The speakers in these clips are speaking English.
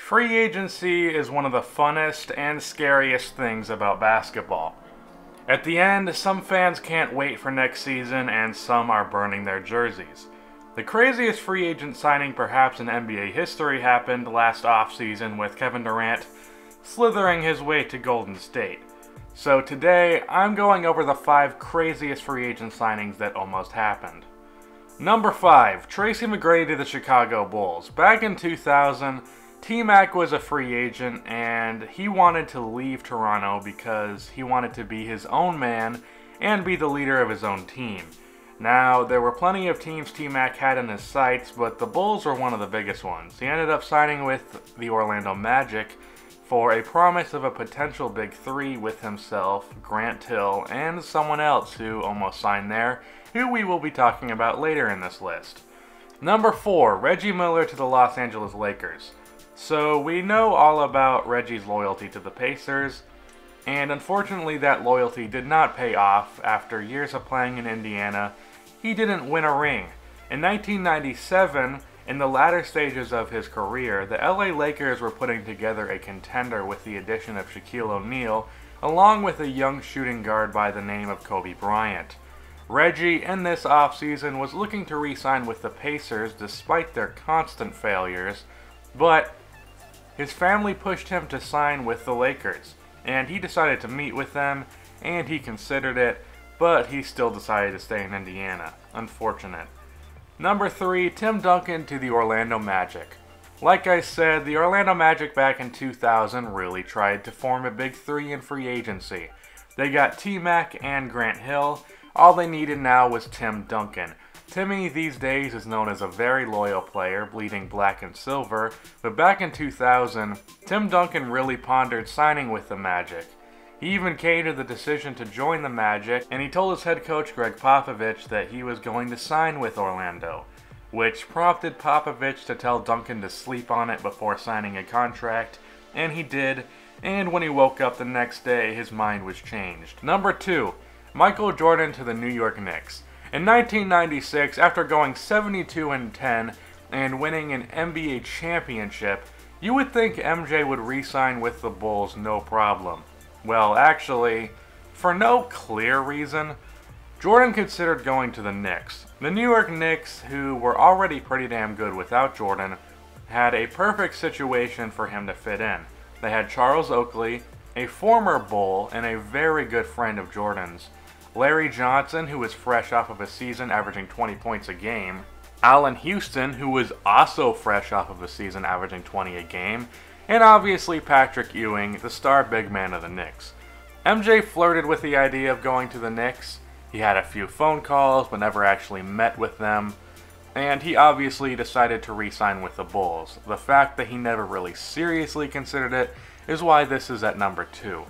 Free agency is one of the funnest and scariest things about basketball. At the end, some fans can't wait for next season and some are burning their jerseys. The craziest free agent signing perhaps in NBA history happened last offseason with Kevin Durant slithering his way to Golden State. So today, I'm going over the 5 craziest free agent signings that almost happened. Number 5, Tracy McGrady to the Chicago Bulls. Back in 2000, T-Mac was a free agent and he wanted to leave Toronto because he wanted to be his own man and be the leader of his own team. Now, there were plenty of teams T-Mac had in his sights, but the Bulls were one of the biggest ones. He ended up signing with the Orlando Magic for a promise of a potential Big Three with himself, Grant Hill, and someone else who almost signed there, who we will be talking about later in this list. Number 4, Reggie Miller to the Los Angeles Lakers. So we know all about Reggie's loyalty to the Pacers, and unfortunately that loyalty did not pay off. After years of playing in Indiana, he didn't win a ring. In 1997, in the latter stages of his career, the LA Lakers were putting together a contender with the addition of Shaquille O'Neal, along with a young shooting guard by the name of Kobe Bryant. Reggie, in this offseason, was looking to re-sign with the Pacers despite their constant failures, but his family pushed him to sign with the Lakers, and he decided to meet with them, and he considered it, but he still decided to stay in Indiana. Unfortunate. Number 3, Tim Duncan to the Orlando Magic. Like I said, the Orlando Magic back in 2000 really tried to form a Big Three in free agency. They got T-Mac and Grant Hill. All they needed now was Tim Duncan. Timmy these days is known as a very loyal player, bleeding black and silver, but back in 2000, Tim Duncan really pondered signing with the Magic. He even came to the decision to join the Magic, and he told his head coach Greg Popovich that he was going to sign with Orlando, which prompted Popovich to tell Duncan to sleep on it before signing a contract, and he did, and when he woke up the next day, his mind was changed. Number 2, Michael Jordan to the New York Knicks. In 1996, after going 72-10 and winning an NBA championship, you would think MJ would re-sign with the Bulls no problem. Well, actually, for no clear reason, Jordan considered going to the Knicks. The New York Knicks, who were already pretty damn good without Jordan, had a perfect situation for him to fit in. They had Charles Oakley, a former Bull and a very good friend of Jordan's, Larry Johnson, who was fresh off of a season averaging 20 points a game, Allen Houston, who was also fresh off of a season averaging 20 a game, and obviously Patrick Ewing, the star big man of the Knicks. MJ flirted with the idea of going to the Knicks. He had a few phone calls but never actually met with them, and he obviously decided to re-sign with the Bulls. The fact that he never really seriously considered it is why this is at number 2.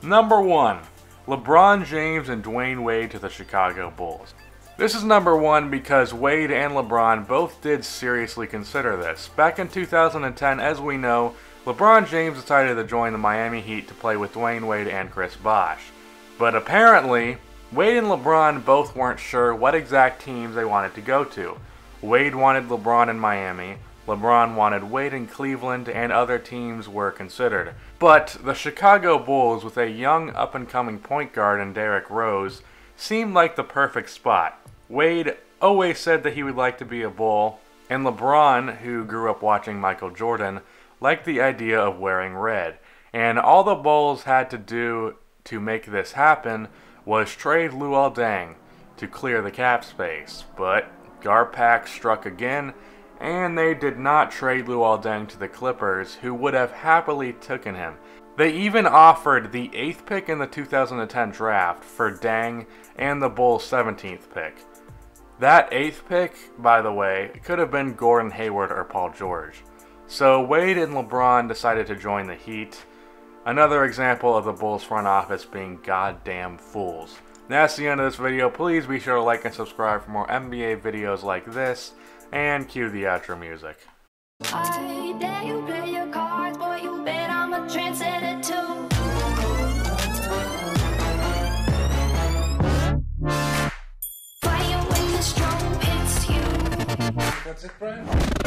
Number 1. LeBron James and Dwayne Wade to the Chicago Bulls. This is number 1 because Wade and LeBron both did seriously consider this. Back in 2010, as we know, LeBron James decided to join the Miami Heat to play with Dwayne Wade and Chris Bosh. But apparently, Wade and LeBron both weren't sure what exact teams they wanted to go to. Wade wanted LeBron in Miami, LeBron wanted Wade in Cleveland, and other teams were considered. But the Chicago Bulls, with a young up-and-coming point guard in Derrick Rose, seemed like the perfect spot. Wade always said that he would like to be a Bull, and LeBron, who grew up watching Michael Jordan, liked the idea of wearing red. And all the Bulls had to do to make this happen was trade Luol Deng to clear the cap space. But Garpax struck again, and they did not trade Luol Deng to the Clippers, who would have happily taken him. They even offered the 8th pick in the 2010 draft for Deng and the Bulls' 17th pick. That 8th pick, by the way, could have been Gordon Hayward or Paul George. So Wade and LeBron decided to join the Heat. Another example of the Bulls front office being goddamn fools. That's the end of this video. Please be sure to like and subscribe for more NBA videos like this, and cue the outro music. I dare you play your cards, boy, you bet I'm a trendsetter too. Fire when the strobe hits you. That's it, Brian?